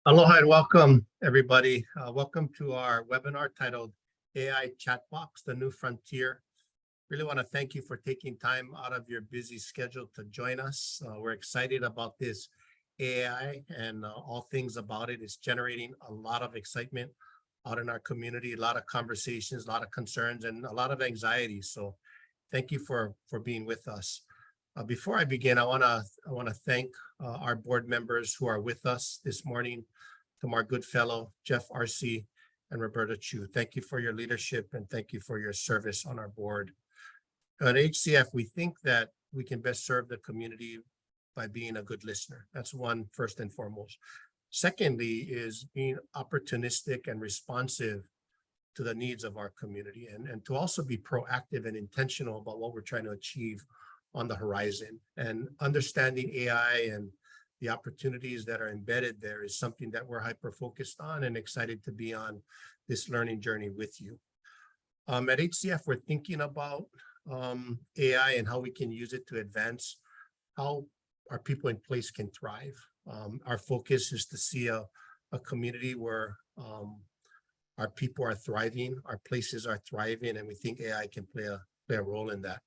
Aloha and welcome, everybody. Welcome to our webinar titled AI Chatbots, the New Frontier. Really want to thank you for taking time out of your busy schedule to join us. We're excited about this AI and all things about it. It's generating a lot of excitement out in our community, a lot of conversations, a lot of concerns, and a lot of anxiety. So thank you for being with us. Before I begin, I want to thank our board members who are with us this morning. Tamar Goodfellow, Jeff Arce, and Roberta Chu. Thank you for your leadership and thank you for your service on our board. At HCF, we think that we can best serve the community by being a good listener. That's one, first and foremost. Secondly is being opportunistic and responsive to the needs of our community and to also be proactive and intentional about what we're trying to achieve on the horizon. And understanding AI and the opportunities that are embedded there is something that we're hyper-focused on and excited to be on this learning journey with you. At HCF, we're thinking about AI and how we can use it to advance how our people in place can thrive. Our focus is to see a community where our people are thriving, our places are thriving, and we think AI can play a role in that.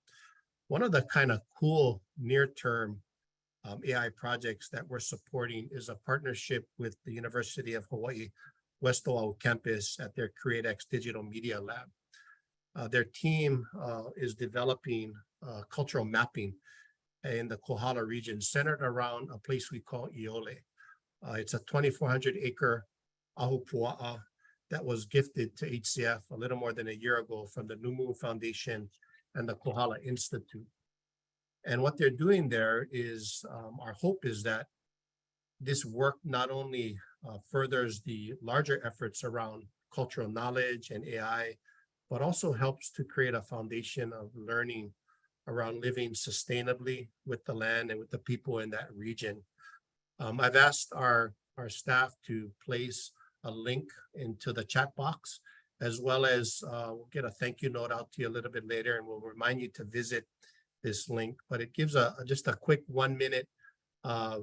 One of the kind of cool near-term AI projects that we're supporting is a partnership with the University of Hawaii West Oahu campus at their CreateX Digital Media Lab. Their team is developing cultural mapping in the Kohala region centered around a place we call Iole. It's a 2,400 acre ahupua'a that was gifted to HCF a little more than a year ago from the New Moon Foundation and the Kohala Institute. And what they're doing there is, our hope is that this work not only furthers the larger efforts around cultural knowledge and AI, but also helps to create a foundation of learning around living sustainably with the land and with the people in that region. I've asked our staff to place a link into the chat box, as well as we'll get a thank you note out to you a little bit later, and we'll remind you to visit this link. But it gives just a quick 1-minute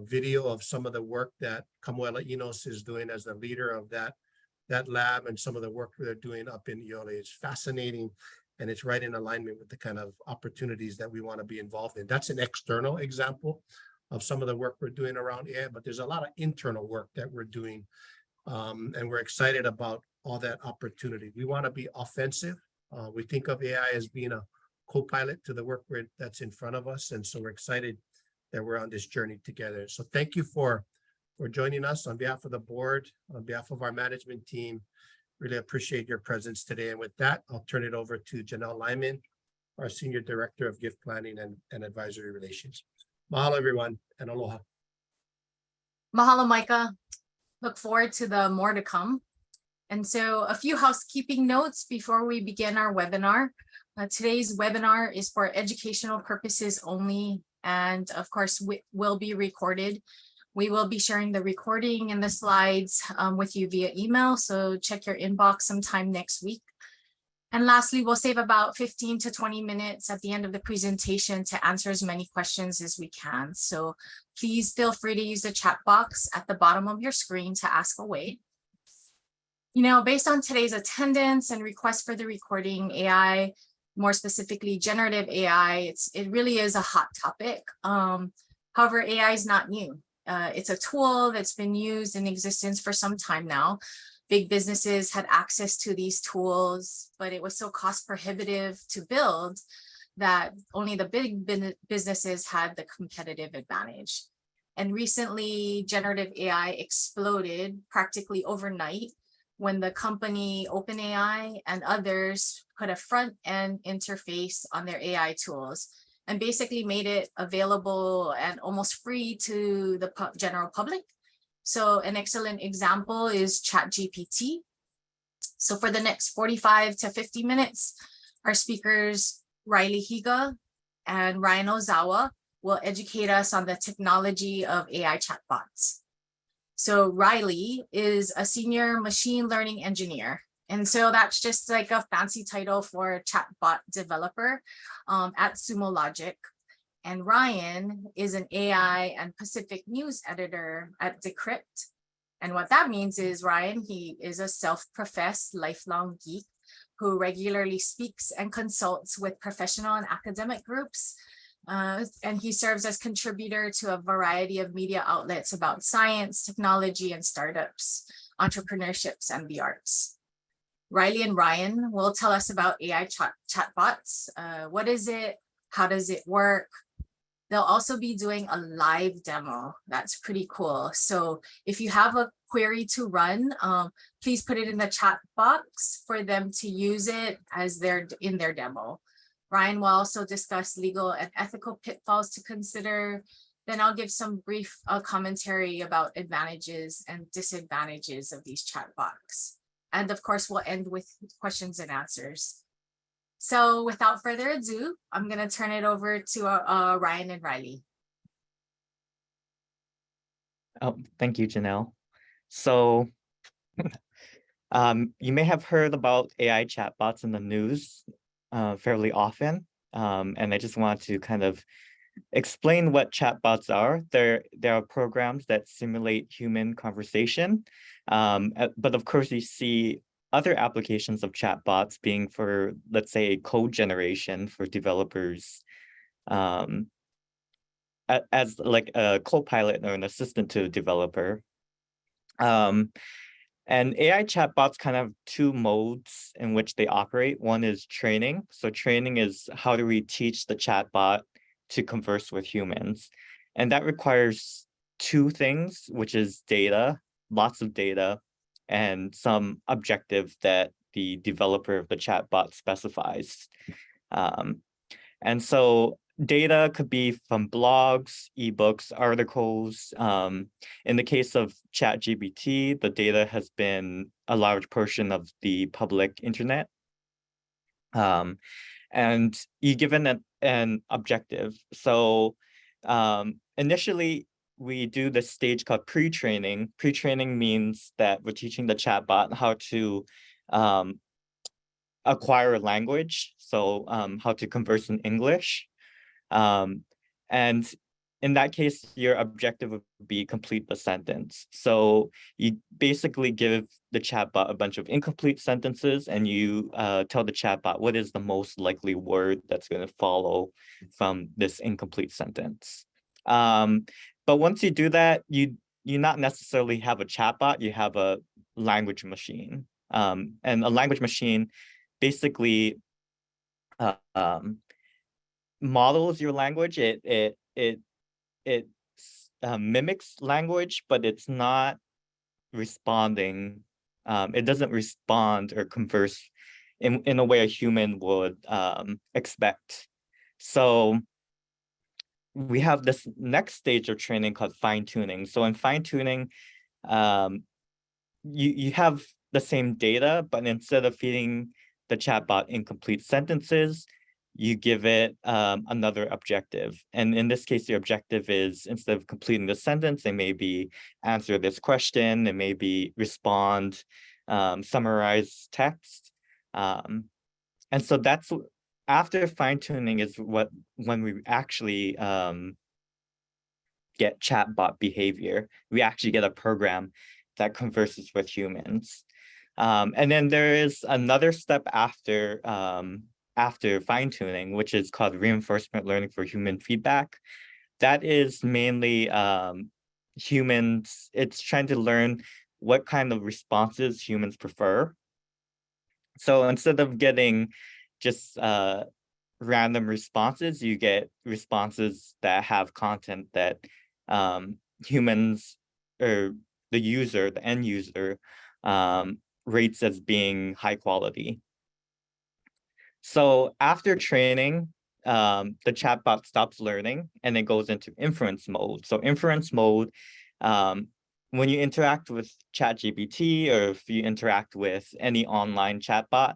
video of some of the work that Kamuela Enos is doing as the leader of that lab and some of the work they're doing up in Iole. It's fascinating, and it's right in alignment with the kind of opportunities that we want to be involved in. That's an external example of some of the work we're doing around AI, but there's a lot of internal work that we're doing, and we're excited about all that opportunity. We want to be offensive. We think of AI as being a co-pilot to the work that's in front of us, and so we're excited that we're on this journey together. So thank you for joining us on behalf of the board, on behalf of our management team. Really appreciate your presence today. And with that, I'll turn it over to Janelle Lyman, our Senior Director of Gift Planning and Advisory Relations. Mahalo, everyone, and aloha. Mahalo, Micah. Look forward to the more to come. And so a few housekeeping notes before we begin our webinar. Today's webinar is for educational purposes only, and of course, will be recorded. We will be sharing the recording and the slides with you via email, so check your inbox sometime next week. And lastly, we'll save about 15 to 20 minutes at the end of the presentation to answer as many questions as we can. So please feel free to use the chat box at the bottom of your screen to ask away. You know, based on today's attendance and requests for the recording, AI, more specifically generative AI, it really is a hot topic. However, AI is not new. It's a tool that's been used in existence for some time now. Big businesses had access to these tools, but it was so cost prohibitive to build that only the big businesses had the competitive advantage. And recently, generative AI exploded practically overnight when the company OpenAI and others put a front-end interface on their AI tools and basically made it available and almost free to the general public. So an excellent example is ChatGPT. So for the next 45 to 50 minutes, our speakers, Ryley Higa and Ryan Ozawa, will educate us on the technology of AI chatbots. So Ryley is a senior machine learning engineer. And so that's just like a fancy title for chatbot developer at Sumo Logic. And Ryan is an AI and Pacific News editor at Decrypt. And what that means is Ryan, he is a self-professed lifelong geek who regularly speaks and consults with professional and academic groups. And he serves as contributor to a variety of media outlets about science, technology, and startups, entrepreneurships, and the arts. Ryley and Ryan will tell us about AI chatbots. What is it? How does it work? They'll also be doing a live demo. That's pretty cool. So if you have a query to run, please put it in the chat box for them to use it as they're in their demo. Ryan will also discuss legal and ethical pitfalls to consider. Then I'll give some brief commentary about advantages and disadvantages of these chatbots. And of course, we'll end with questions and answers. So without further ado, I'm going to turn it over to Ryan and Ryley. Oh, thank you, Janelle. So you may have heard about AI chatbots in the news fairly often. And I just want to kind of explain what chatbots are. There are programs that simulate human conversation. But of course, you see other applications of chatbots being for, let's say, code generation for developers, as like a co-pilot or an assistant to a developer. And AI chatbots kind of have two modes in which they operate. One is training. So training is how do we teach the chatbot to converse with humans? And that requires two things, which is data, lots of data, and some objective that the developer of the chatbot specifies. And so data could be from blogs, ebooks, articles. In the case of ChatGPT, the data has been a large portion of the public internet. And you given an objective. So initially, we do this stage called pre-training. Pre-training means that we're teaching the chatbot how to acquire a language, so how to converse in English. And in that case, your objective would be complete the sentence. So you basically give the chatbot a bunch of incomplete sentences and you tell the chatbot what is the most likely word that's going to follow from this incomplete sentence. But once you do that, you not necessarily have a chatbot, you have a language machine. And a language machine basically models your language. It mimics language, but it's not responding. It doesn't respond or converse in a way a human would expect. So we have this next stage of training called fine-tuning. So in fine-tuning, you have the same data, but instead of feeding the chatbot incomplete sentences, you give it another objective. And in this case, the objective is instead of completing the sentence, it may be answer this question, it may be respond, summarize text. And so that's after fine-tuning is when we actually get chatbot behavior. We actually get a program that converses with humans. And then there is another step after fine-tuning, which is called reinforcement learning for human feedback. That is mainly humans. It's trying to learn what kind of responses humans prefer. So instead of getting just random responses, you get responses that have content that humans or the end user rates as being high quality. So after training, the chatbot stops learning and it goes into inference mode. So inference mode, when you interact with ChatGPT or if you interact with any online chatbot,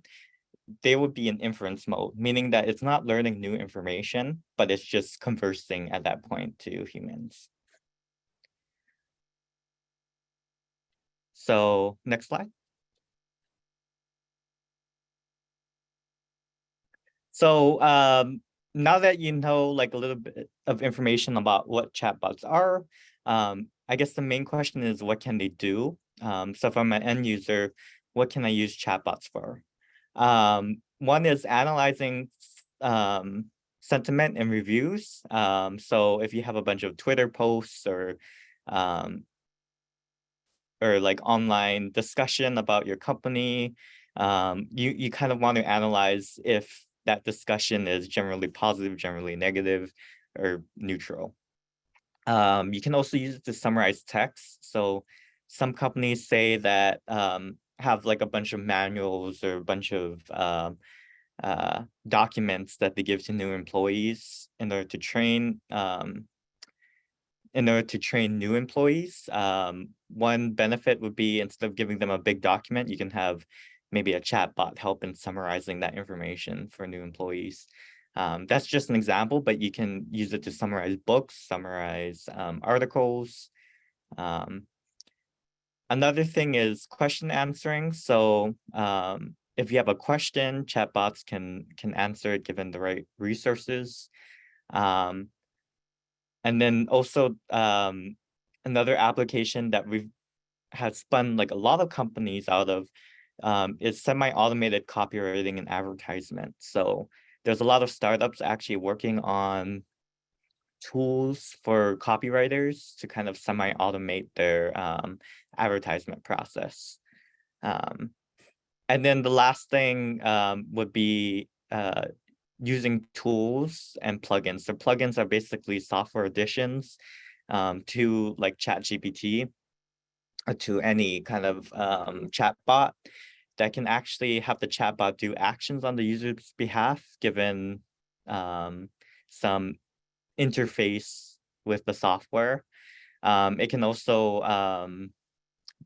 they would be in inference mode, meaning that it's not learning new information, but it's just conversing at that point to humans. So next slide. So now that you know like a little bit of information about what chatbots are, I guess the main question is, what can they do? So if I'm an end user, what can I use chatbots for? One is analyzing sentiment and reviews. So if you have a bunch of Twitter posts or like online discussion about your company, you kind of want to analyze if that discussion is generally positive, generally negative, or neutral. You can also use it to summarize text. So some companies say that have like a bunch of manuals or a bunch of documents that they give to new employees in order to train new employees. One benefit would be, instead of giving them a big document, you can have maybe a chatbot help in summarizing that information for new employees. That's just an example, but you can use it to summarize books, summarize articles. Another thing is question answering. So if you have a question, chatbots can answer it given the right resources. And then also another application that we've had spun like a lot of companies out of is semi-automated copywriting and advertisement. So there's a lot of startups actually working on tools for copywriters to kind of semi-automate their advertisement process. And then the last thing would be using tools and plugins. So plugins are basically software additions to like ChatGPT or to any kind of chatbot that can actually have the chatbot do actions on the user's behalf, given some interface with the software. It can also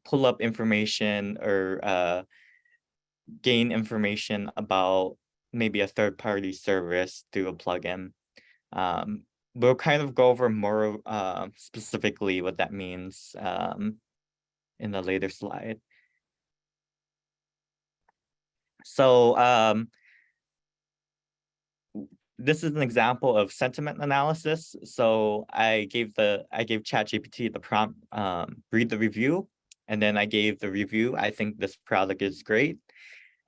pull up information or gain information about maybe a third-party service through a plugin. We'll kind of go over more specifically what that means in the later slide. So this is an example of sentiment analysis. So I gave ChatGPT the prompt, read the review, and then I gave the review, I think this product is great.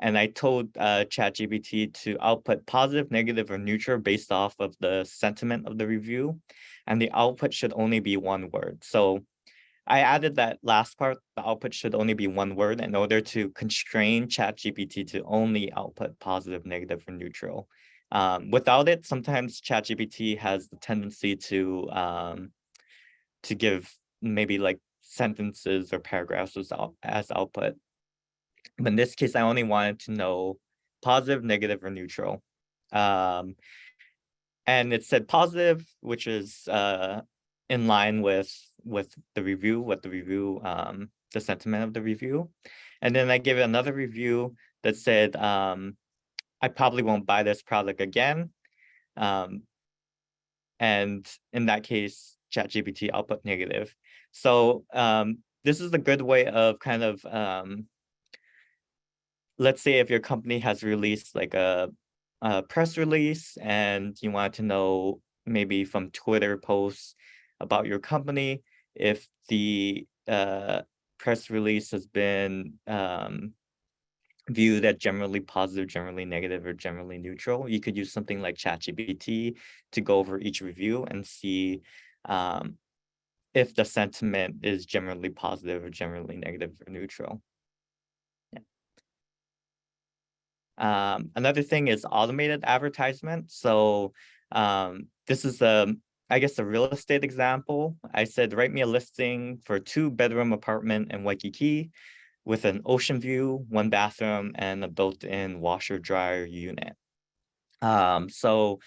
And I told ChatGPT to output positive, negative, or neutral based off of the sentiment of the review. And the output should only be one word. So I added that last part, the output should only be one word, in order to constrain ChatGPT to only output positive, negative, or neutral. Without it, sometimes ChatGPT has the tendency to give maybe like sentences or paragraphs as output. But in this case, I only wanted to know positive, negative, or neutral. And it said positive, which is in line with the review, the sentiment of the review. And then I gave it another review that said, I probably won't buy this product again. And in that case, ChatGPT output negative. So this is a good way of kind of, let's say if your company has released like a press release and you want to know maybe from Twitter posts about your company, if the press release has been viewed as generally positive, generally negative, or generally neutral, you could use something like ChatGPT to go over each review and see if the sentiment is generally positive or generally negative or neutral. Another thing is automated advertisement. So this is I guess a real estate example. I said, write me a listing for a 2-bedroom apartment in Waikiki with an ocean view, 1 bathroom, and a built-in washer dryer unit. So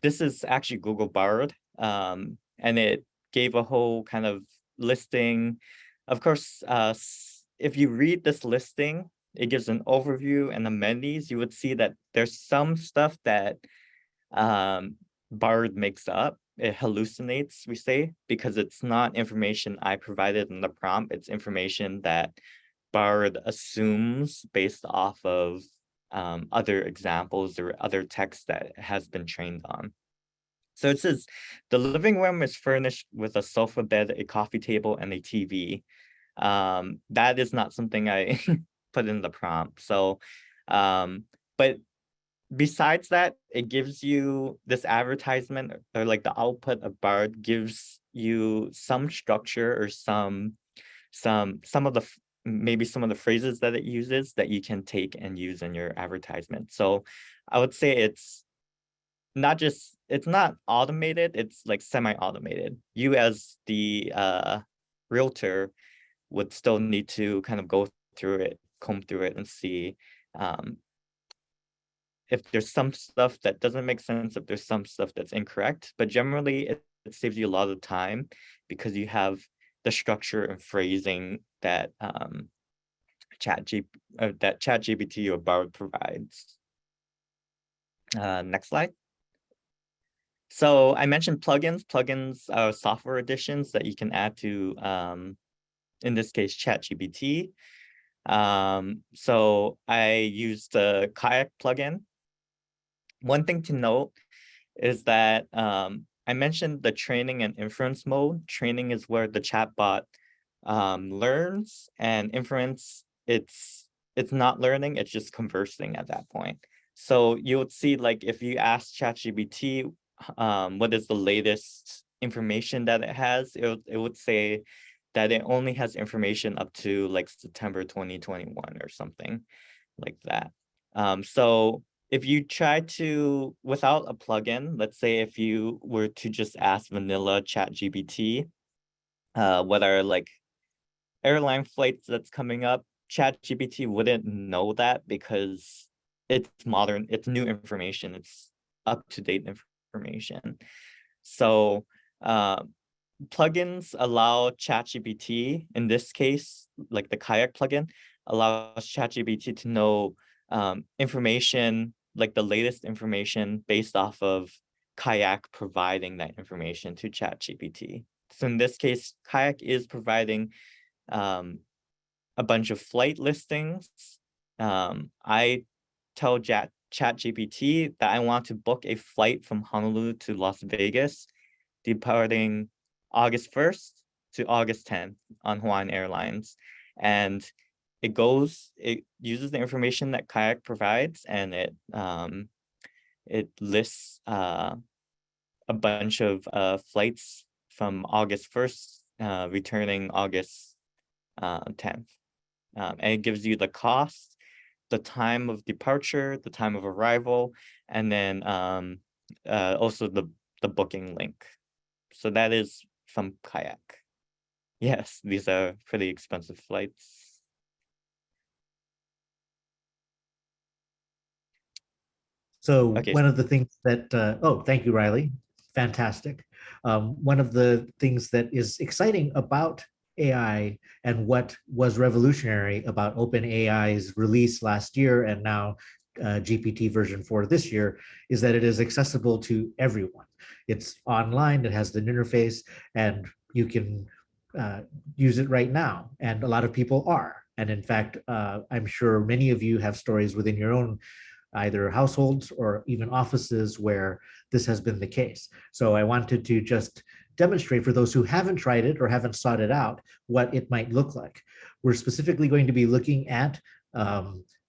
this is actually Google Bard, and it gave a whole kind of listing. Of course, if you read this listing, it gives an overview and amenities. You would see that there's some stuff that Bard makes up. It hallucinates, we say, because it's not information I provided in the prompt. It's information that Bard assumes based off of other examples or other text that has been trained on. So it says the living room is furnished with a sofa bed, a coffee table, and a TV. That is not something I put in the prompt. So, but besides that, it gives you this advertisement, or like the output of Bard gives you some structure or some of the maybe some of the phrases that it uses that you can take and use in your advertisement. So I would say it's not automated, it's like semi-automated. You as the realtor would still need to kind of go through it, comb through it, and see if there's some stuff that doesn't make sense, if there's some stuff that's incorrect. But generally it saves you a lot of time because you have the structure and phrasing that ChatGPT or Bard provides. Next slide. So I mentioned plugins. Plugins are software additions that you can add to, in this case, ChatGPT. So I used the Kayak plugin. One thing to note is that I mentioned the training and inference mode. Training is where the chatbot learns, and inference, it's not learning, it's just conversing at that point. So you would see, like, if you ask ChatGPT what is the latest information that it has, it would say that it only has information up to like September 2021 or something like that. So if you try to, without a plugin, let's say if you were to just ask vanilla ChatGPT, what are like airline flights that's coming up, ChatGPT wouldn't know that because it's modern, it's new information, it's up-to-date information. So plugins allow ChatGPT, in this case, like the Kayak plugin, allows ChatGPT to know information, like the latest information based off of Kayak providing that information to ChatGPT. So in this case, Kayak is providing a bunch of flight listings. I tell ChatGPT that I want to book a flight from Honolulu to Las Vegas, departing August 1st to August 10th on Hawaiian Airlines. And it uses the information that Kayak provides, and it lists a bunch of flights from August 1st, returning August 10th. And it gives you the cost, the time of departure, the time of arrival, and then also the booking link. So that is from Kayak. Yes, these are pretty expensive flights. So Okay. one of the things that, thank you, Ryley. Fantastic. One of the things that is exciting about AI and what was revolutionary about OpenAI's release last year and now GPT version 4 this year is that it is accessible to everyone. It's online, it has an interface, and you can use it right now. And a lot of people are. And in fact, I'm sure many of you have stories within your own either households or even offices where this has been the case. So I wanted to just demonstrate for those who haven't tried it or haven't sought it out what it might look like. We're specifically going to be looking at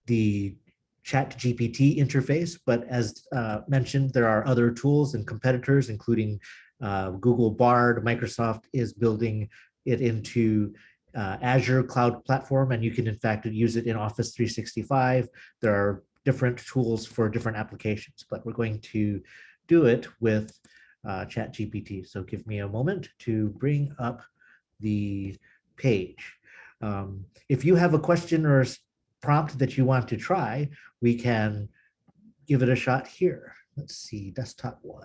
the ChatGPT interface, but as mentioned, there are other tools and competitors, including Google Bard. Microsoft is building it into Azure cloud platform, and you can in fact use it in Office 365. There are different tools for different applications, but we're going to do it with ChatGPT. So give me a moment to bring up the page. If you have a question or prompt that you want to try, we can give it a shot here. Let's see, desktop 1.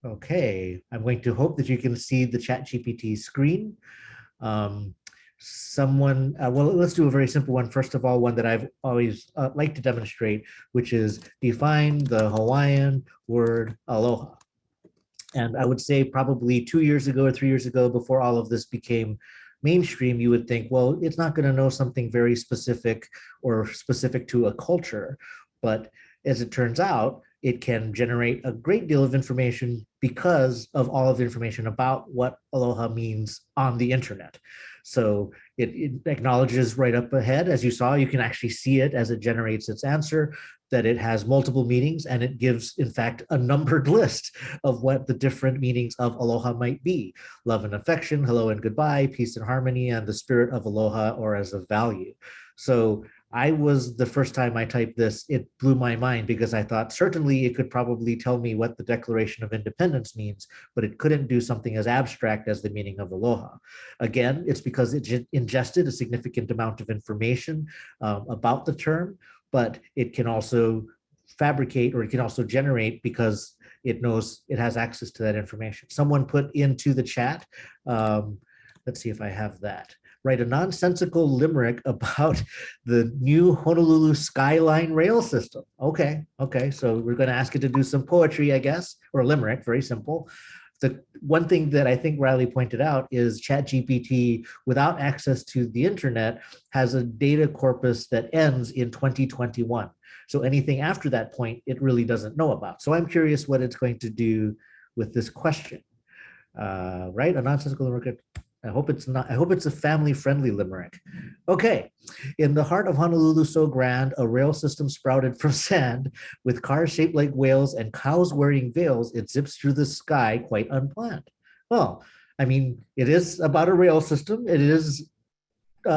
Okay, I'm going to hope that you can see the ChatGPT screen. Well, let's do a very simple one. First of all, one that I've always liked to demonstrate, which is define the Hawaiian word aloha. And I would say probably 2 years ago or 3 years ago, before all of this became mainstream, you would think, well, it's not going to know something very specific or specific to a culture. But as it turns out, it can generate a great deal of information because of all of the information about what aloha means on the internet. So it acknowledges right up ahead, as you saw, you can actually see it as it generates its answer, that it has multiple meanings, and it gives, in fact, a numbered list of what the different meanings of aloha might be. Love and affection, hello and goodbye, peace and harmony, and the spirit of aloha, or as a value. So I was, the first time I typed this, it blew my mind, because I thought certainly it could probably tell me what the Declaration of Independence means, but it couldn't do something as abstract as the meaning of aloha. Again, it's because it ingested a significant amount of information about the term, but it can also fabricate, or it can also generate, because it knows it has access to that information. Someone put into the chat, let's see if I have that. Write a nonsensical limerick about the new Honolulu Skyline rail system. Okay, so we're going to ask it to do some poetry, I guess, or a limerick, very simple. The one thing that I think Ryley pointed out is ChatGPT, without access to the internet, has a data corpus that ends in 2021. So anything after that point, it really doesn't know about. So I'm curious what it's going to do with this question. Right, a nonsensical limerick. I hope it's not. I hope it's a family-friendly limerick. Okay, in the heart of Honolulu, so grand, a rail system sprouted from sand, with cars shaped like whales and cows wearing veils. It zips through the sky quite unplanned. Well, I mean, it is about a rail system. It is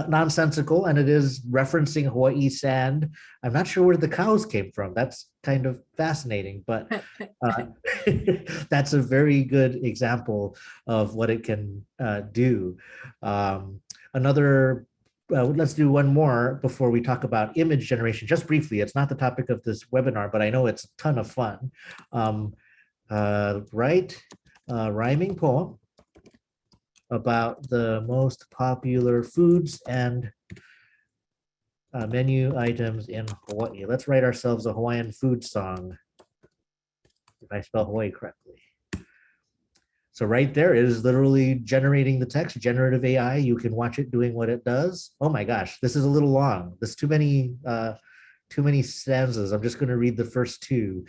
nonsensical, and it is referencing Hawaii sand. I'm not sure where the cows came from. That's kind of fascinating, but that's a very good example of what it can do. Let's do one more before we talk about image generation, just briefly. It's not the topic of this webinar, but I know it's a ton of fun. Write a rhyming poem about the most popular foods and menu items in Hawaii. Let's write ourselves a Hawaiian food song, if I spell Hawaii correctly. So right there, it is literally generating the text, generative AI. You can watch it doing what it does. Oh my gosh, this is a little long. There's too many stanzas. I'm just going to read the first two.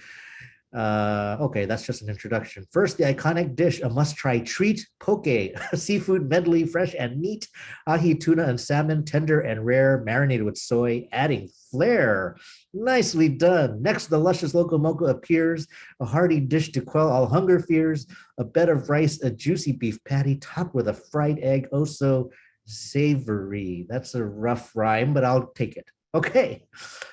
Okay, that's just an introduction. First, the iconic dish, a must-try treat, poke, a seafood medley, fresh and neat, ahi, tuna, and salmon, tender and rare, marinated with soy, adding flair. Nicely done. Next, the luscious loco moco appears, a hearty dish to quell all hunger fears, a bed of rice, a juicy beef patty, topped with a fried egg, oh so savory. That's a rough rhyme, but I'll take it. Okay,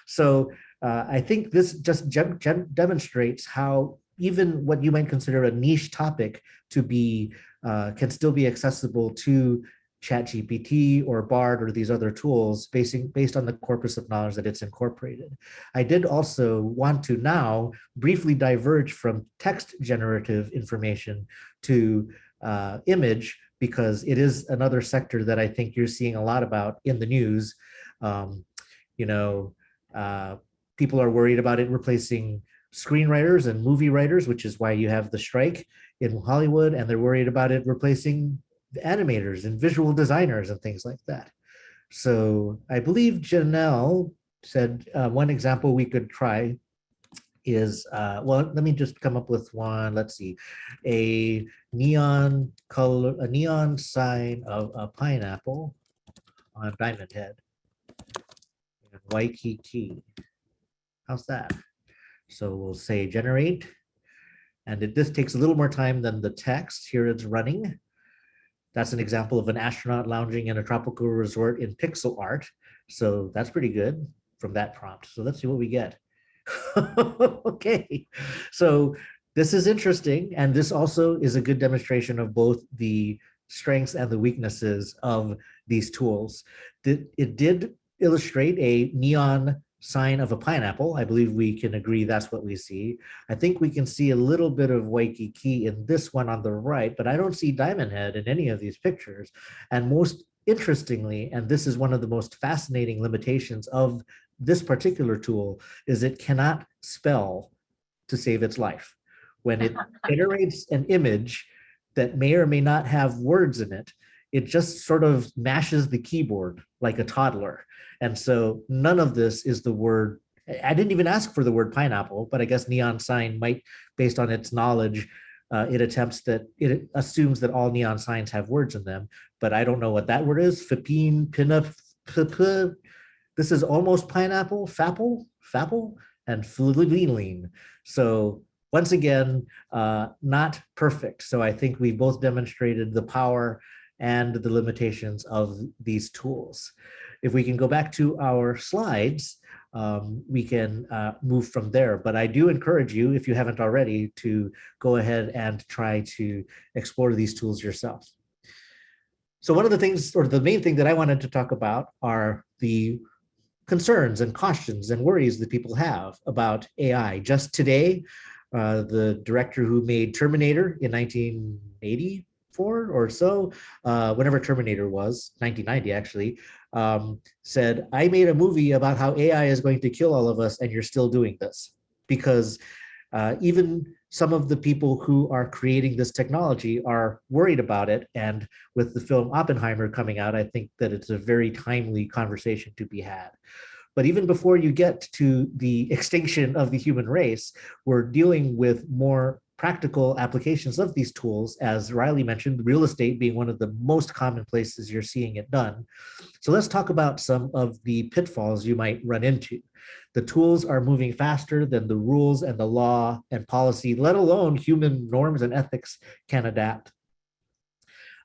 so I think this just demonstrates how even what you might consider a niche topic to be can still be accessible to ChatGPT or Bard or these other tools based on the corpus of knowledge that it's incorporated. I did also want to now briefly diverge from text generative information to image, because it is another sector that I think you're seeing a lot about in the news. People are worried about it replacing screenwriters and movie writers, which is why you have the strike in Hollywood, and they're worried about it replacing the animators and visual designers and things like that. So I believe Janelle said one example we could try is, well, let me just come up with one. Let's see, a neon sign of a pineapple on Diamond Head in Waikiki. How's that? So we'll say generate, and this takes a little more time than the text. Here it's running. That's an example of an astronaut lounging in a tropical resort in pixel art. So that's pretty good from that prompt. So let's see what we get. Okay, so this is interesting, and this also is a good demonstration of both the strengths and the weaknesses of these tools. It did illustrate a neon sign of a pineapple. I believe we can agree that's what we see. I think we can see a little bit of Waikiki in this one on the right, but I don't see Diamond Head in any of these pictures. And most interestingly, and this is one of the most fascinating limitations of this particular tool, is it cannot spell to save its life. When it generates an image that may or may not have words in it, it just sort of mashes the keyboard like a toddler. And so none of this is the word. I didn't even ask for the word pineapple, but I guess neon sign might, based on its knowledge, it assumes that all neon signs have words in them, but I don't know what that word is. Fipine, pinup, this is almost pineapple, fapple, and fluline. So once again, not perfect. So I think we both demonstrated the power and the limitations of these tools. If we can go back to our slides, we can move from there. But I do encourage you, if you haven't already, to go ahead and try to explore these tools yourself. So one of the things, or the main thing that I wanted to talk about, are the concerns and cautions and worries that people have about AI. Just today, the director who made Terminator in 1984 or so, whenever Terminator was, 1990 actually, said, I made a movie about how AI is going to kill all of us and you're still doing this. Because even some of the people who are creating this technology are worried about it. And with the film Oppenheimer coming out, I think that it's a very timely conversation to be had. But even before you get to the extinction of the human race, we're dealing with more practical applications of these tools, as Ryley mentioned, real estate being one of the most common places you're seeing it done. So let's talk about some of the pitfalls you might run into. The tools are moving faster than the rules and the law and policy, let alone human norms and ethics, can adapt.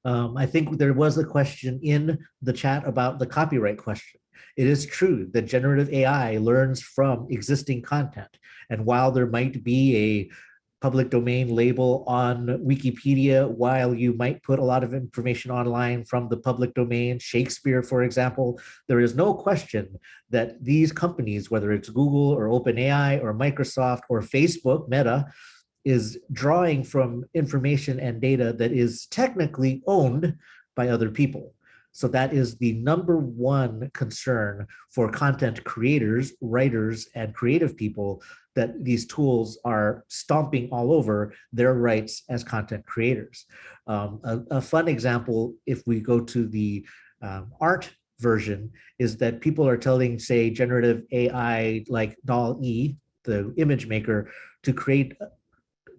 I think there was a question in the chat about the copyright question. It is true that generative AI learns from existing content. And while there might be a public domain label on Wikipedia, while you might put a lot of information online from the public domain, Shakespeare, for example, there is no question that these companies, whether it's Google or OpenAI or Microsoft or Facebook, Meta, is drawing from information and data that is technically owned by other people. So that is the number one concern for content creators, writers, and creative people, that these tools are stomping all over their rights as content creators. A fun example, if we go to the art version, is that people are telling, say, generative AI like DALL-E, the image maker, to create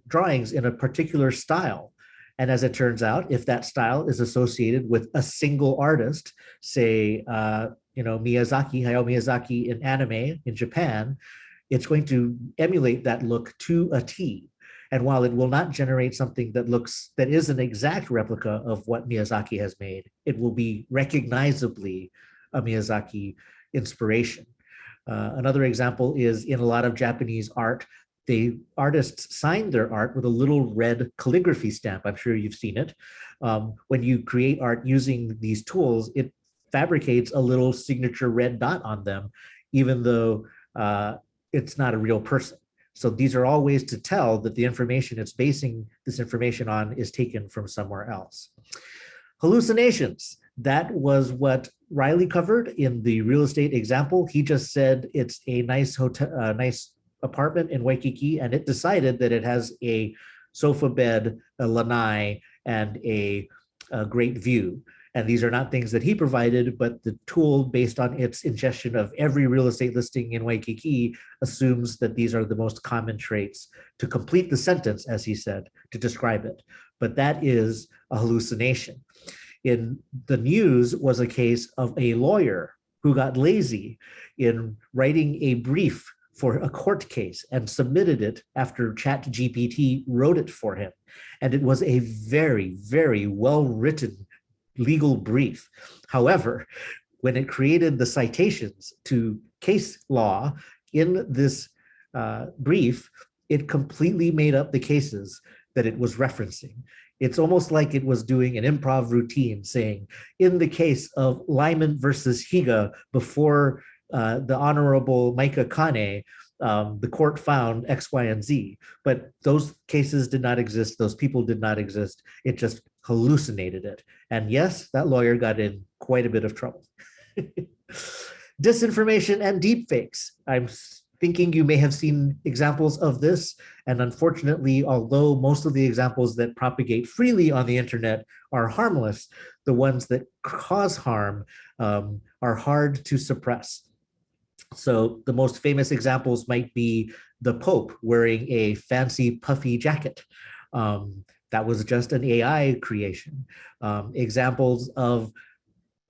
drawings in a particular style. And as it turns out, if that style is associated with a single artist, say, Miyazaki, Hayao Miyazaki in anime in Japan, it's going to emulate that look to a T. And while it will not generate something that is an exact replica of what Miyazaki has made, it will be recognizably a Miyazaki inspiration. Another example is in a lot of Japanese art, the artists sign their art with a little red calligraphy stamp. I'm sure you've seen it. When you create art using these tools, it fabricates a little signature red dot on them, even though it's not a real person. So these are all ways to tell that the information it's basing this information on is taken from somewhere else. Hallucinations. That was what Ryley covered in the real estate example. He just said it's a nice hotel, nice apartment in Waikiki, and it decided that it has a sofa bed, a lanai, and a great view. And these are not things that he provided, but the tool, based on its ingestion of every real estate listing in Waikiki, assumes that these are the most common traits to complete the sentence, as he said, to describe it. But that is a hallucination. In the news was a case of a lawyer who got lazy in writing a brief for a court case and submitted it after ChatGPT wrote it for him. And it was a very, very well-written legal brief. However, when it created the citations to case law in this brief, it completely made up the cases that it was referencing. It's almost like it was doing an improv routine saying, in the case of Lyman versus Higa before the Honorable Micah Kane, the court found X, Y, and Z. But those cases did not exist. Those people did not exist. It just hallucinated it. And yes, that lawyer got in quite a bit of trouble. Disinformation and deepfakes. I'm thinking you may have seen examples of this. And unfortunately, although most of the examples that propagate freely on the internet are harmless, the ones that cause harm are hard to suppress. So the most famous examples might be the Pope wearing a fancy puffy jacket. That was just an AI creation. Examples of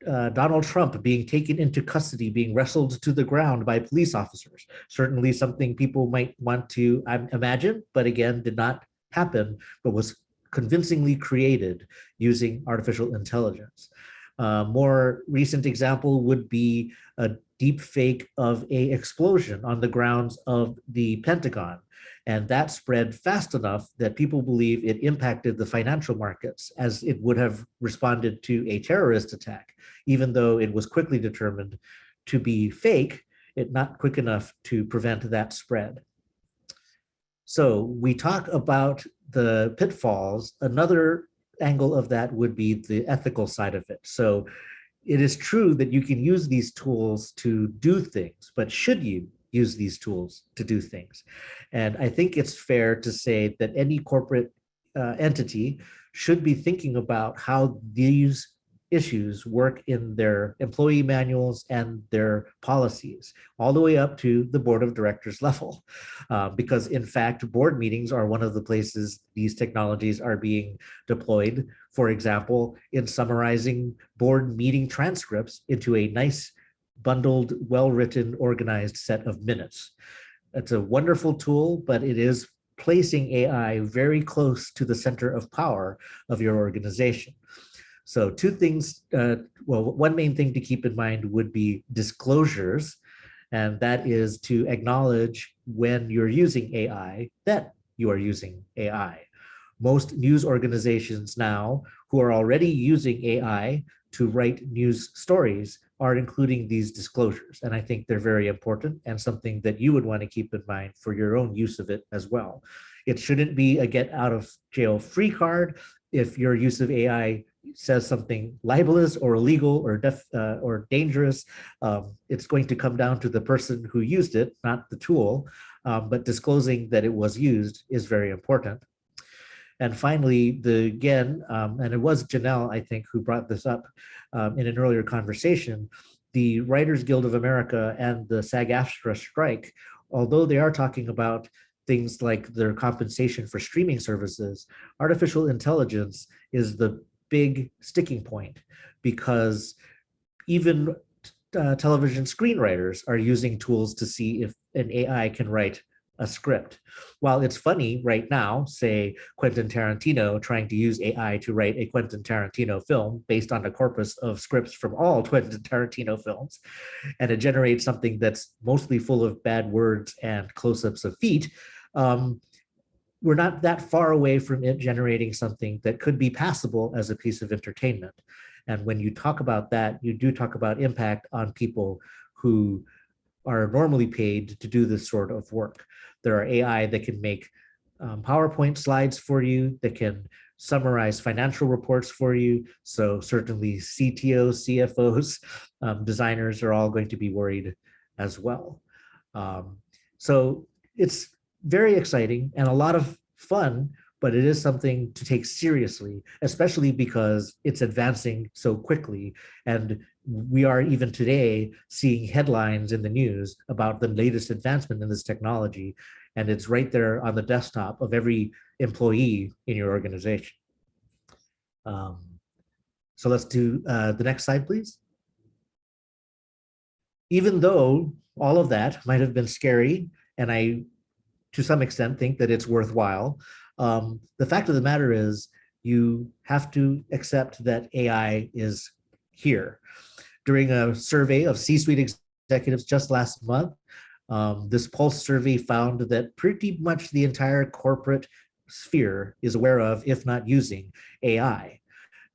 Donald Trump being taken into custody, being wrestled to the ground by police officers. Certainly something people might want to imagine, but again, did not happen, but was convincingly created using artificial intelligence. More recent example would be a deep fake of a explosion on the grounds of the Pentagon. And that spread fast enough that people believe it impacted the financial markets as it would have responded to a terrorist attack, even though it was quickly determined to be fake, it not quick enough to prevent that spread. So we talk about the pitfalls. Another angle of that would be the ethical side of it. So it is true that you can use these tools to do things, but should you use these tools to do things? And I think it's fair to say that any corporate entity should be thinking about how these issues work in their employee manuals and their policies, all the way up to the board of directors level. Because in fact, board meetings are one of the places these technologies are being deployed. For example, in summarizing board meeting transcripts into a nice, bundled, well-written, organized set of minutes. It's a wonderful tool, but it is placing AI very close to the center of power of your organization. So two things, one main thing to keep in mind would be disclosures, and that is to acknowledge when you're using AI that you are using AI. Most news organizations now who are already using AI to write news stories are including these disclosures. And I think they're very important and something that you would want to keep in mind for your own use of it as well. It shouldn't be a get out of jail free card. If your use of AI says something libelous or illegal or dangerous, it's going to come down to the person who used it, not the tool. But disclosing that it was used is very important. And finally, and it was Janelle, I think, who brought this up in an earlier conversation, the Writers Guild of America and the SAG-AFTRA strike, although they are talking about things like their compensation for streaming services, artificial intelligence is the big sticking point, because even television screenwriters are using tools to see if an AI can write a script. While it's funny right now, say Quentin Tarantino trying to use AI to write a Quentin Tarantino film based on a corpus of scripts from all Quentin Tarantino films, and it generates something that's mostly full of bad words and close-ups of feet, we're not that far away from it generating something that could be passable as a piece of entertainment. And when you talk about that, you do talk about impact on people who are normally paid to do this sort of work. There are AI that can make PowerPoint slides for you, that can summarize financial reports for you. So certainly CTOs, CFOs, designers are all going to be worried as well. So it's very exciting and a lot of fun, but it is something to take seriously, especially because it's advancing so quickly. And we are even today seeing headlines in the news about the latest advancement in this technology. And it's right there on the desktop of every employee in your organization. So let's do the next slide, please. Even though all of that might have been scary, and I, to some extent, think that it's worthwhile, the fact of the matter is you have to accept that AI is here. During a survey of C-suite executives just last month, this Pulse survey found that pretty much the entire corporate sphere is aware of, if not using, AI.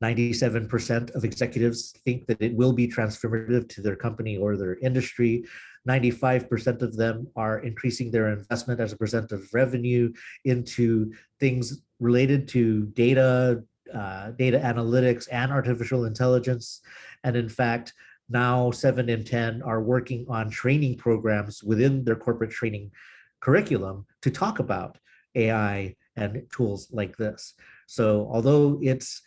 97% of executives think that it will be transformative to their company or their industry. 95% of them are increasing their investment as a percent of revenue into things related to data, data analytics, and artificial intelligence. And in fact, now 7 in 10 are working on training programs within their corporate training curriculum to talk about AI and tools like this. So although it's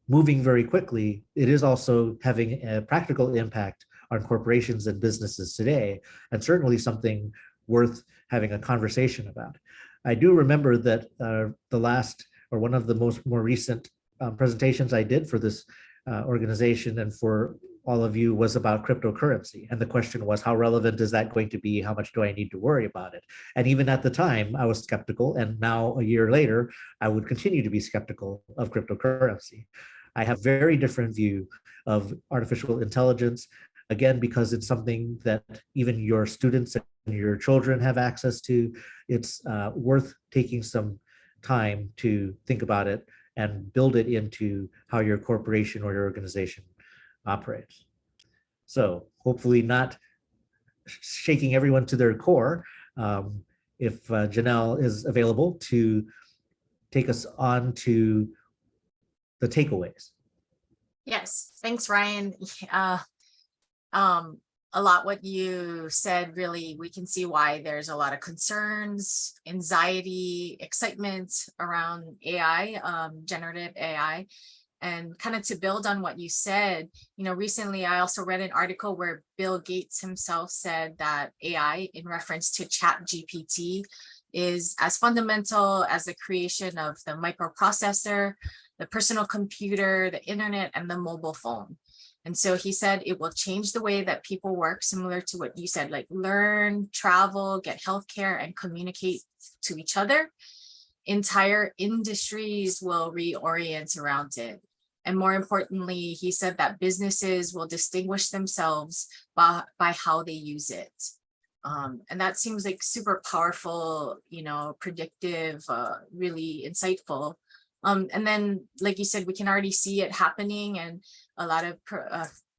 moving very quickly, it is also having a practical impact on corporations and businesses today, and certainly something worth having a conversation about. I do remember that the last, or one of the more recent presentations I did for this organization and for all of you was about cryptocurrency. And the question was, how relevant is that going to be? How much do I need to worry about it? And even at the time, I was skeptical. And now, a year later, I would continue to be skeptical of cryptocurrency. I have a very different view of artificial intelligence, again, because it's something that even your students and your children have access to. It's worth taking some time to think about it and build it into how your corporation or your organization operates. So hopefully not shaking everyone to their core. If Janelle is available to take us on to the takeaways. Yes, thanks, Ryan. A lot what you said, really, we can see why there's a lot of concerns, anxiety, excitement around AI, generative AI. And kind of to build on what you said, recently I also read an article where Bill Gates himself said that AI, in reference to ChatGPT, is as fundamental as the creation of the microprocessor, the personal computer, the internet, and the mobile phone. And so he said it will change the way that people work, similar to what you said, like learn, travel, get healthcare, and communicate to each other. Entire industries will reorient around it. And more importantly, he said that businesses will distinguish themselves by how they use it. And that seems like super powerful, predictive, really insightful. And then, like you said, we can already see it happening, and a lot of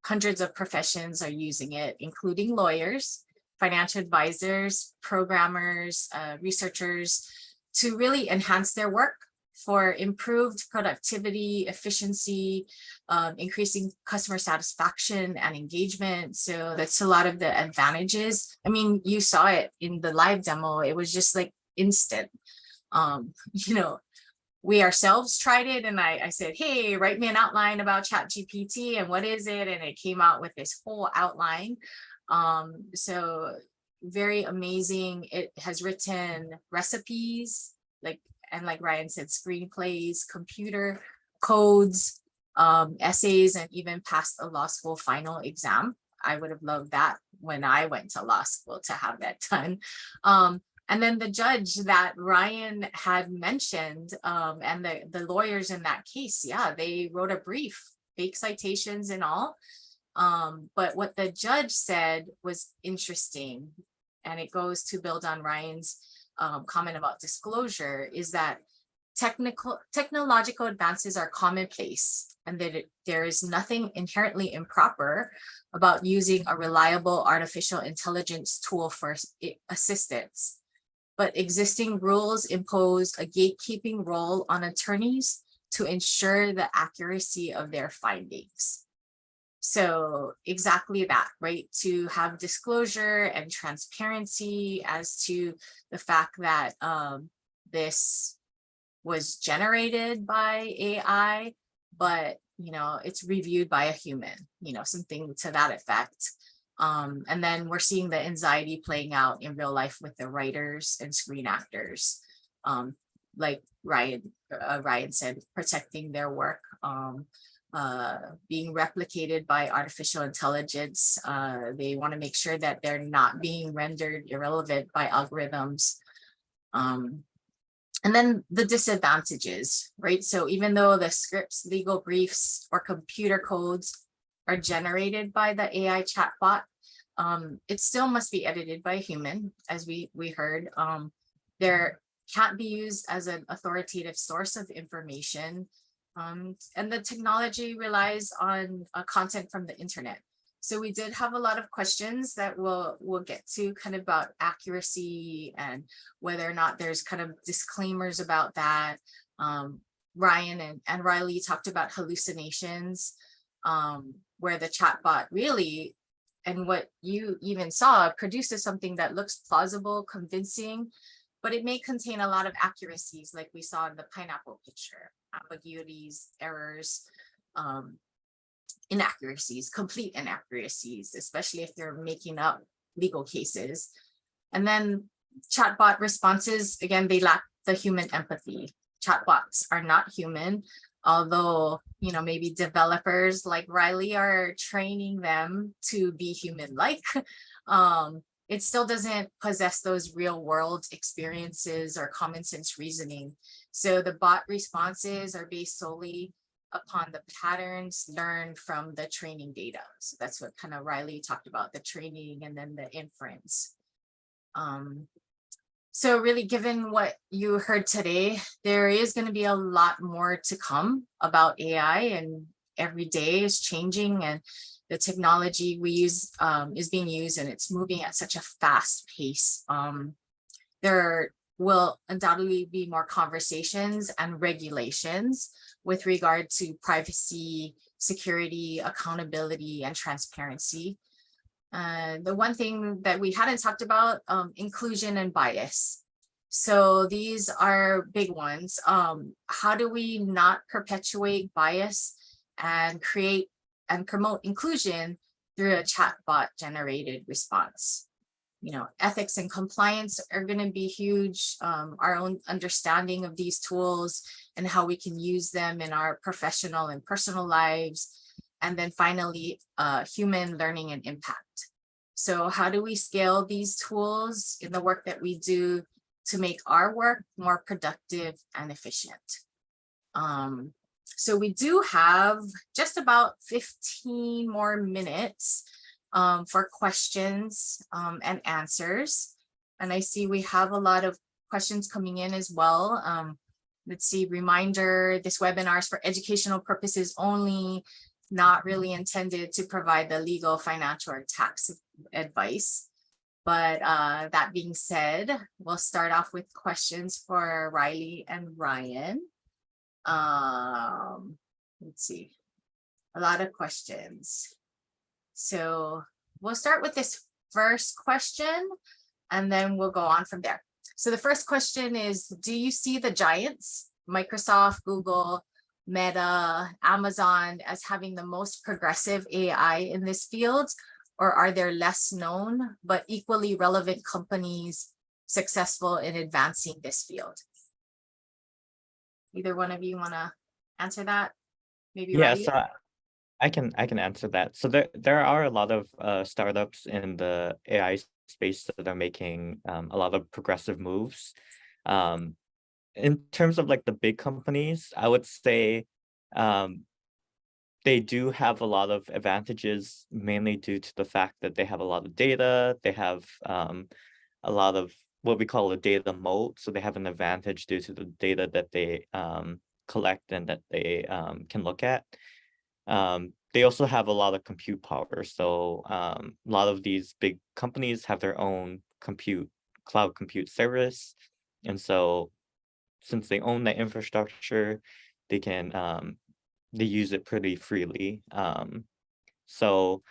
hundreds of professions are using it, including lawyers, financial advisors, programmers, researchers, to really enhance their work for improved productivity, efficiency, increasing customer satisfaction and engagement. So that's a lot of the advantages. I mean, you saw it in the live demo. It was just like instant. We ourselves tried it, and I said, hey, write me an outline about ChatGPT and what is it? And it came out with this whole outline. So very amazing. It has written recipes, like Ryan said, screenplays, computer codes, essays, and even passed a law school final exam. I would have loved that when I went to law school to have that done. And then the judge that Ryan had mentioned, and the lawyers in that case, yeah, they wrote a brief, fake citations and all. But what the judge said was interesting, and it goes to build on Ryan's comment about disclosure, is that technological advances are commonplace, and that there is nothing inherently improper about using a reliable artificial intelligence tool for assistance. But existing rules impose a gatekeeping role on attorneys to ensure the accuracy of their findings. So exactly that, right? To have disclosure and transparency as to the fact that this was generated by AI, but it's reviewed by a human, something to that effect. And then we're seeing the anxiety playing out in real life with the writers and screen actors, like Ryan said, protecting their work, being replicated by artificial intelligence. They want to make sure that they're not being rendered irrelevant by algorithms. And then the disadvantages, right? So even though the scripts, legal briefs, or computer codes are generated by the AI chatbot, it still must be edited by a human, as we heard. There can't be used as an authoritative source of information. And the technology relies on content from the internet. So we did have a lot of questions that we'll get to, kind of about accuracy and whether or not there's kind of disclaimers about that. Ryan and Ryley talked about hallucinations. where the chatbot really, and what you even saw, produces something that looks plausible, convincing, but it may contain a lot of accuracies, like we saw in the pineapple picture, ambiguities, errors, inaccuracies, complete inaccuracies, especially if they're making up legal cases. And then chatbot responses, again, they lack the human empathy. Chatbots are not human, although, you know, maybe developers like Ryley are training them to be human-like. It still doesn't possess those real world experiences or common sense reasoning. So the bot responses are based solely upon the patterns learned from the training data. So that's what kind of Ryley talked about, the training and then the inference. So really, given what you heard today, there is going to be a lot more to come about AI, and every day is changing, and the technology we use is being used, and it's moving at such a fast pace. There will undoubtedly be more conversations and regulations with regard to privacy, security, accountability, and transparency. The one thing that we hadn't talked about, inclusion and bias. So these are big ones. How do we not perpetuate bias and create and promote inclusion through a chatbot generated response? You know, ethics and compliance are going to be huge. Our own understanding of these tools and how we can use them in our professional and personal lives. And then finally, human learning and impact. So how do we scale these tools in the work that we do to make our work more productive and efficient? So we do have just about 15 more minutes for questions and answers. And I see we have a lot of questions coming in as well. Let's see, reminder, this webinar is for educational purposes only, not really intended to provide the legal, financial, or tax advice. But that being said, we'll start off with questions for Ryley and Ryan. Let's see, a lot of questions. So we'll start with this first question, and then we'll go on from there. So the first question is, do you see the giants, Microsoft, Google, Meta, Amazon, as having the most progressive AI in this field? Or are there less known but equally relevant companies successful in advancing this field? Either one of you want to answer that? Maybe Yeah, Ryley? so I can answer that. So there are a lot of startups in the AI space that are making a lot of progressive moves. In terms of like the big companies, I would say they do have a lot of advantages, mainly due to the fact that they have a lot of data. They have a lot of what we call a data moat. So they have an advantage due to the data that they collect and that they can look at. They also have a lot of compute power. So a lot of these big companies have their own cloud compute service. And so since they own that infrastructure, they can they use it pretty freely. So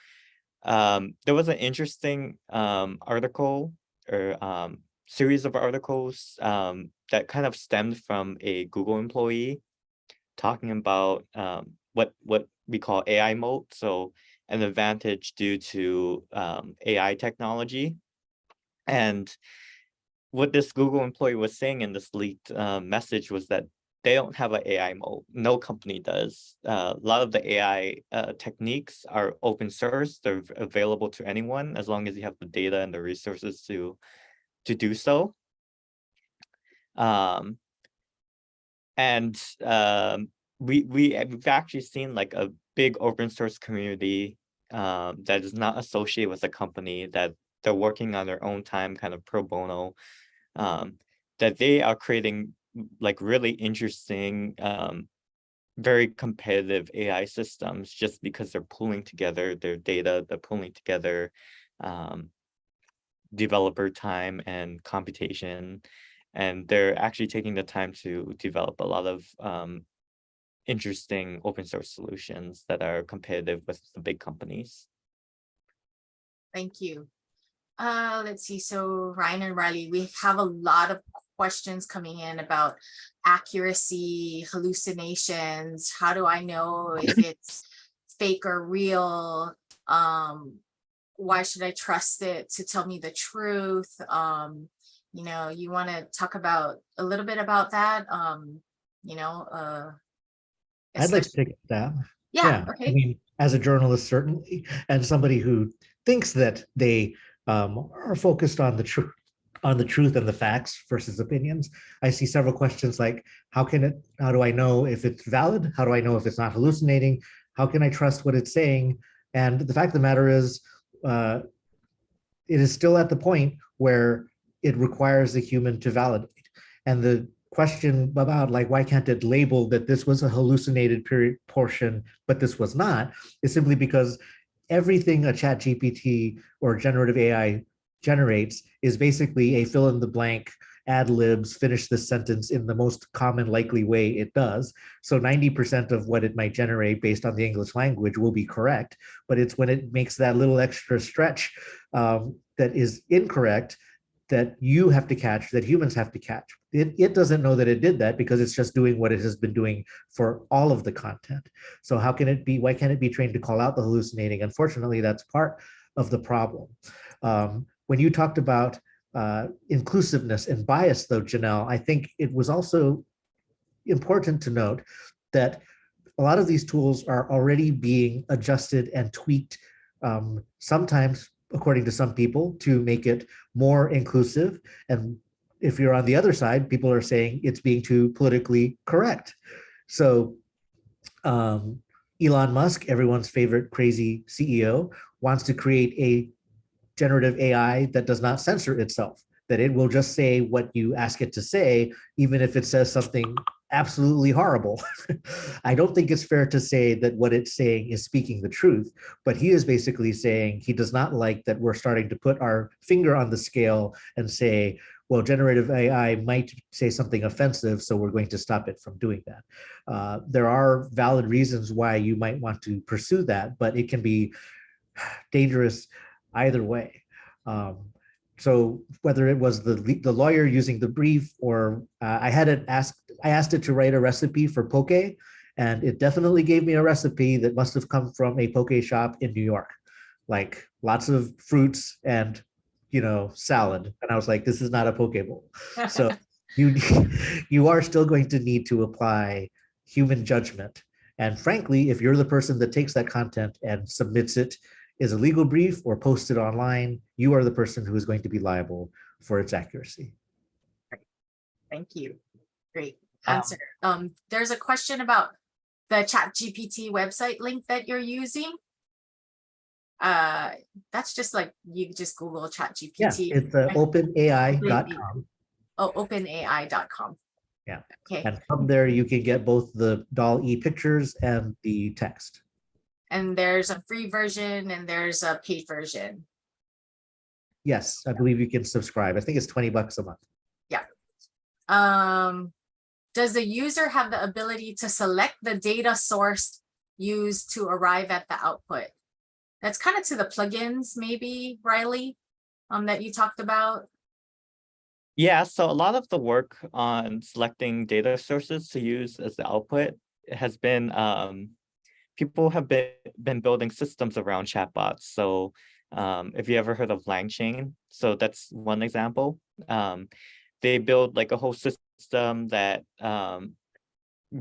there was an interesting article or series of articles that kind of stemmed from a Google employee talking about what we call AI moat, so an advantage due to AI technology. And what this Google employee was saying in this leaked message was that they don't have an AI moat. No company does. A lot of the AI techniques are open source. They're available to anyone as long as you have the data and the resources to do so. We've actually seen like a big open source community that is not associated with a company, that they're working on their own time, kind of pro bono, that they are creating like really interesting, very competitive AI systems just because they're pulling together their data, they're pulling together developer time and computation, and they're actually taking the time to develop a lot of interesting open source solutions that are competitive with the big companies. Thank you. Let's see. So Ryan and Ryley, we have a lot of questions coming in about accuracy, hallucinations. How do I know if it's fake or real? Why should I trust it to tell me the truth? You know, you want to talk about a little bit about that? You know, I'd like to take a stab. yeah, I okay. mean, as a journalist, certainly, and somebody who thinks that they are focused on the truth, and the facts versus opinions. I see several questions like, how do I know if it's valid? How do I know if it's not hallucinating? How can I trust what it's saying? And the fact of the matter is, it is still at the point where it requires a human to validate. And the question about like, why can't it label that this was a hallucinated portion, but this was not, is simply because everything a ChatGPT or generative AI generates is basically a fill in the blank, ad libs, finish this sentence in the most common likely way it does. So 90% of what it might generate based on the English language will be correct, but it's when it makes that little extra stretch that is incorrect that you have to catch, that humans have to catch. It doesn't know that it did that because it's just doing what it has been doing for all of the content. So why can't it be trained to call out the hallucinating? Unfortunately, that's part of the problem. When you talked about inclusiveness and bias, though, Janelle, I think it was also important to note that a lot of these tools are already being adjusted and tweaked, sometimes according to some people, to make it more inclusive. And if you're on the other side, people are saying it's being too politically correct. So Elon Musk, everyone's favorite crazy CEO, wants to create a generative AI that does not censor itself, that it will just say what you ask it to say, even if it says something absolutely horrible. I don't think it's fair to say that what it's saying is speaking the truth, but he is basically saying he does not like that we're starting to put our finger on the scale and say, well, generative AI might say something offensive, so we're going to stop it from doing that. There are valid reasons why you might want to pursue that, but it can be dangerous either way. So whether it was the lawyer using the brief or I asked it to write a recipe for poke, and it definitely gave me a recipe that must have come from a poke shop in New York, like lots of fruits and salad. And I was like, this is not a poke bowl. So you are still going to need to apply human judgment. And frankly, if you're the person that takes that content and submits it as a legal brief or posts it online, you are the person who is going to be liable for its accuracy. Thank you. Great answer. There's a question about the ChatGPT website link that you're using. That's just like you just Google ChatGPT. Yeah, it's openai.com. Oh, openai.com. Yeah. Okay. And from there, you can get both the DALL-E pictures and the text. And there's a free version and there's a paid version. Yes, I believe you can subscribe. I think it's $20 a month. Yeah. Does the user have the ability to select the data source used to arrive at the output? That's kind of to the plugins, maybe, Ryley, that you talked about. Yeah, so a lot of the work on selecting data sources to use as the output has been, people have been building systems around chatbots. So if you ever heard of LangChain, so that's one example. They build like a whole system that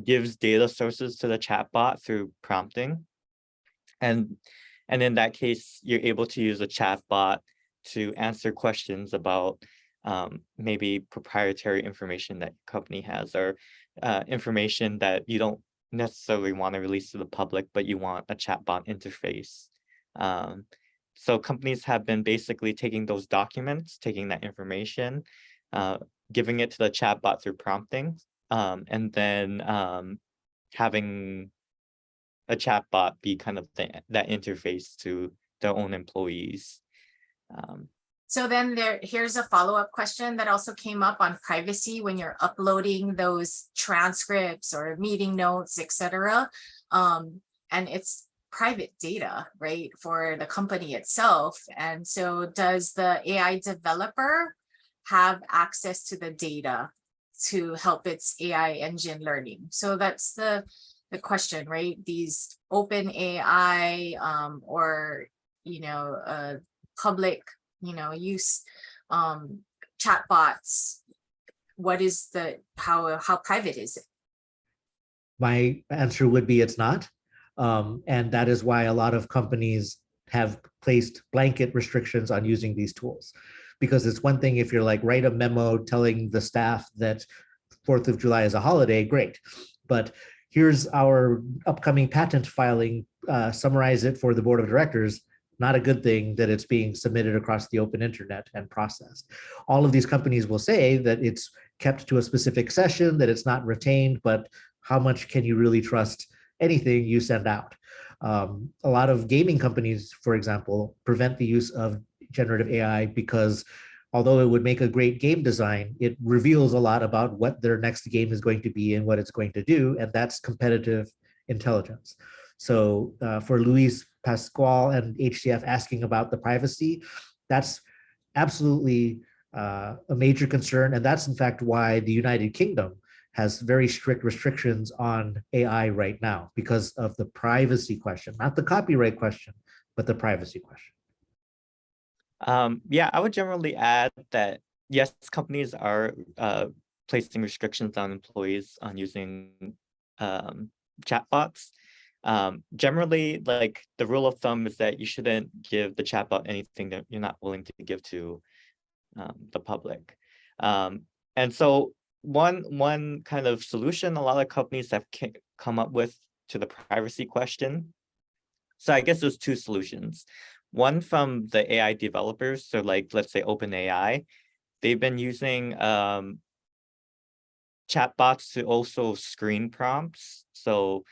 gives data sources to the chatbot through prompting. And in that case, you're able to use a chatbot to answer questions about maybe proprietary information that your company has, or information that you don't necessarily want to release to the public, but you want a chatbot interface. So companies have been basically taking those documents, taking that information, giving it to the chatbot through prompting, and then having a chatbot be kind of that interface to their own employees. So then here's a follow-up question that also came up on privacy when you're uploading those transcripts or meeting notes, etc. And it's private data, right, for the company itself. And so does the AI developer have access to the data to help its AI engine learning? So that's the question, right? These open AI or, public, use chatbots, what is how private is it? My answer would be it's not. And that is why a lot of companies have placed blanket restrictions on using these tools. Because it's one thing if you're like, write a memo telling the staff that 4th of July is a holiday, great. But here's our upcoming patent filing, summarize it for the board of directors. Not a good thing that it's being submitted across the open internet and processed. All of these companies will say that it's kept to a specific session, that it's not retained, but how much can you really trust anything you send out? A lot of gaming companies, for example, prevent the use of generative AI because although it would make a great game design, it reveals a lot about what their next game is going to be and what it's going to do, and that's competitive intelligence. So for Luis Pascual and HCF asking about the privacy, that's absolutely a major concern. And that's in fact why the United Kingdom has very strict restrictions on AI right now because of the privacy question, not the copyright question, but the privacy question. Yeah, I would generally add that, yes, companies are placing restrictions on employees on using chatbots. Generally, like the rule of thumb is that you shouldn't give the chatbot anything that you're not willing to give to the public. And so one kind of solution a lot of companies have come up with to the privacy question. So I guess there's two solutions. One from the AI developers, so like let's say OpenAI, they've been using chatbots to also screen prompts. So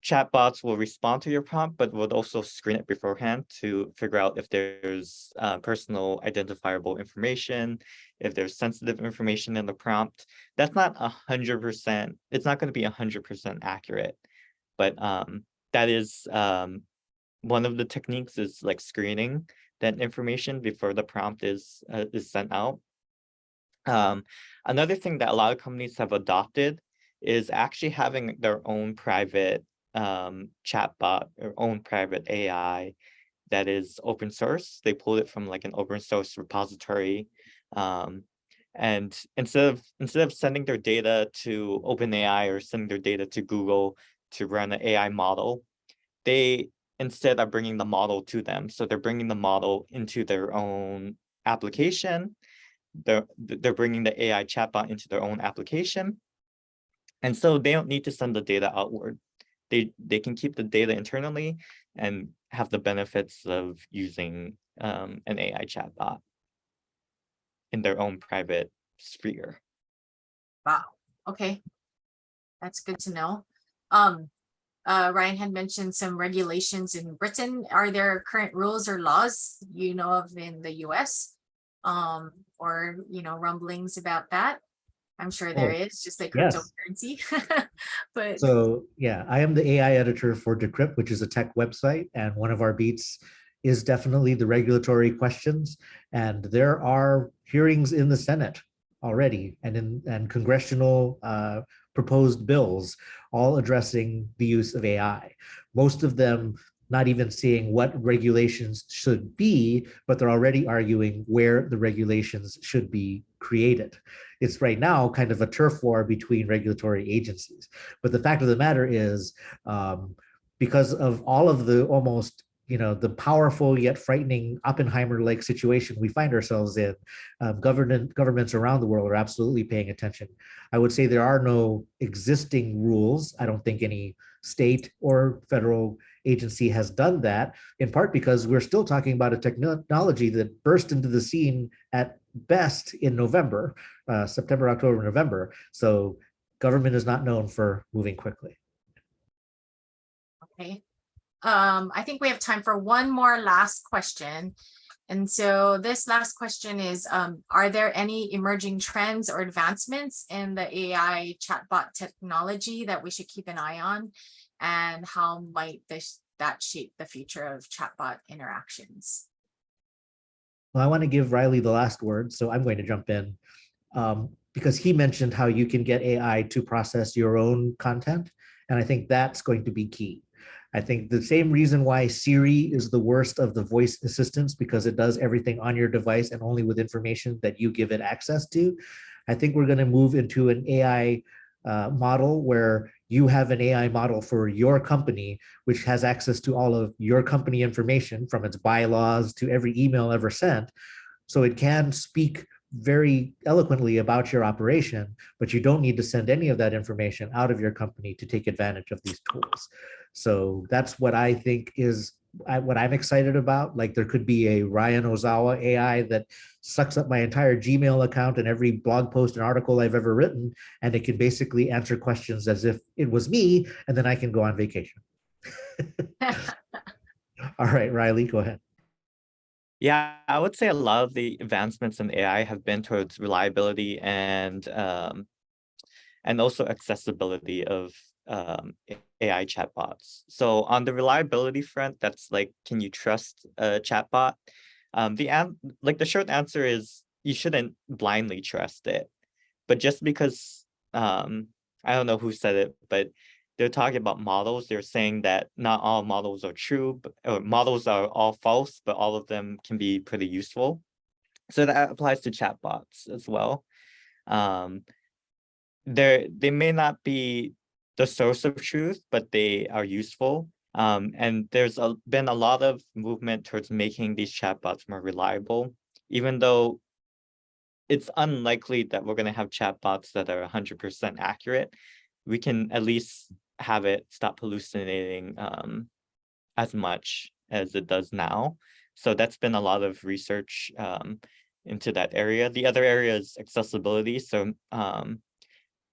chatbots will respond to your prompt, but will also screen it beforehand to figure out if there's personal identifiable information, if there's sensitive information in the prompt. That's not 100%. It's not going to be 100% accurate, but that is one of the techniques is like screening that information before the prompt is sent out. Another thing that a lot of companies have adopted is actually having their own private chatbot or own private AI that is open source. They pulled it from like an open source repository. And instead of sending their data to OpenAI or sending their data to Google to run an AI model, they instead are bringing the model to them. So they're bringing the model into their own application. They're bringing the AI chatbot into their own application. And so they don't need to send the data outward. They can keep the data internally and have the benefits of using an AI chatbot in their own private sphere. Wow. Okay. That's good to know. Ryan had mentioned some regulations in Britain. Are there current rules or laws you know of in the US? Or rumblings about that? I'm sure there is, just like cryptocurrency. But so yeah, I am the AI editor for Decrypt, which is a tech website, and one of our beats is definitely the regulatory questions. And there are hearings in the Senate already, and congressional proposed bills all addressing the use of AI. Most of them not even seeing what regulations should be, but they're already arguing where the regulations should be created. It's right now kind of a turf war between regulatory agencies. But the fact of the matter is, because of all of the almost the powerful yet frightening Oppenheimer-like situation we find ourselves in, governments around the world are absolutely paying attention. I would say there are no existing rules. I don't think any state or federal agency has done that, in part because we're still talking about a technology that burst into the scene at best in November, September, October, November. So government is not known for moving quickly. Okay. I think we have time for one more last question. And so this last question is, are there any emerging trends or advancements in the AI chatbot technology that we should keep an eye on? And how might that shape the future of chatbot interactions? Well, I want to give Ryley the last word, so I'm going to jump in because he mentioned how you can get AI to process your own content. And I think that's going to be key. I think the same reason why Siri is the worst of the voice assistants, because it does everything on your device and only with information that you give it access to. I think we're going to move into an AI model where you have an AI model for your company, which has access to all of your company information from its bylaws to every email ever sent. So it can speak very eloquently about your operation, but you don't need to send any of that information out of your company to take advantage of these tools. So that's what I think is what I'm excited about. Like there could be a Ryan Ozawa AI that sucks up my entire Gmail account and every blog post and article I've ever written, and it can basically answer questions as if it was me, and then I can go on vacation. All right, Ryley, go ahead. Yeah, I would say a lot of the advancements in AI have been towards reliability and also accessibility of AI chatbots. So on the reliability front, that's like, can you trust a chatbot? The short answer is you shouldn't blindly trust it. But just because I don't know who said it, but they're talking about models. They're saying that not all models are true, or models are all false, but all of them can be pretty useful. So that applies to chatbots as well. They may not be the source of truth, but they are useful. And there's been a lot of movement towards making these chatbots more reliable, even though it's unlikely that we're going to have chatbots that are 100% accurate. We can at least have it stop hallucinating as much as it does now. So that's been a lot of research into that area. The other area is accessibility. So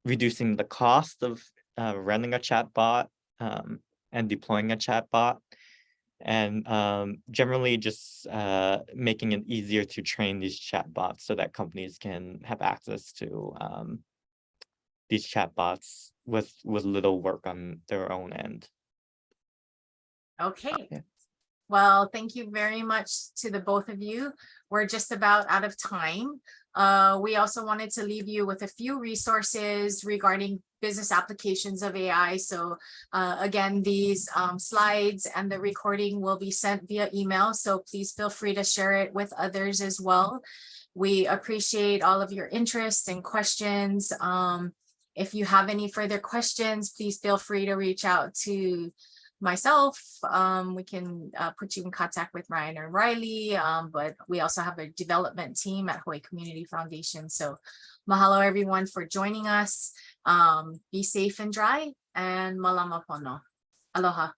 reducing the cost of running a chatbot and deploying a chatbot, and generally just making it easier to train these chatbots so that companies can have access to these chatbots with little work on their own end. Okay. Yeah. Well, thank you very much to the both of you. We're just about out of time. We also wanted to leave you with a few resources regarding business applications of AI. So again, these slides and the recording will be sent via email. So please feel free to share it with others as well. We appreciate all of your interest and questions. If you have any further questions, please feel free to reach out to myself. We can put you in contact with Ryan or Ryley, but we also have a development team at Hawaii Community Foundation. So mahalo everyone for joining us. Be safe and dry, and malama pono. Aloha.